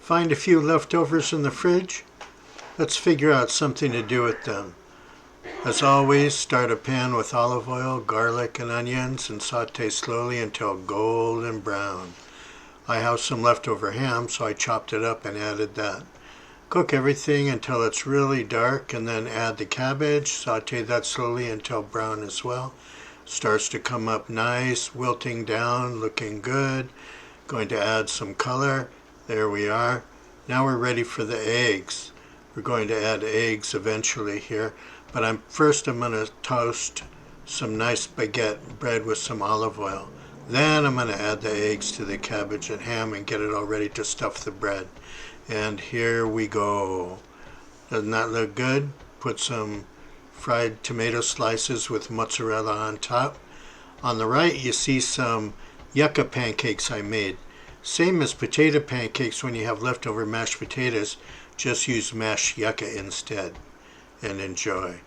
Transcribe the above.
Find a few leftovers in the fridge? Let's figure out something to do with them. As always, start a pan with olive oil, garlic, and onions and saute slowly until golden brown. I have some leftover ham, so I chopped it up and added that. Cook everything until it's really dark and then add the cabbage. Saute that slowly until brown as well. Starts to come up nice, wilting down, looking good. Going to add some color. There we are. Now we're ready for the eggs. We're going to add eggs eventually here, but first I'm going to toast some nice baguette bread with some olive oil. Then I'm going to add the eggs to the cabbage and ham and get it all ready to stuff the bread. And here we go. Doesn't that look good? Put some fried tomato slices with mozzarella on top. On the right you see some yucca pancakes I made. Same as potato pancakes when you have leftover mashed potatoes, just use mashed yucca instead. And enjoy.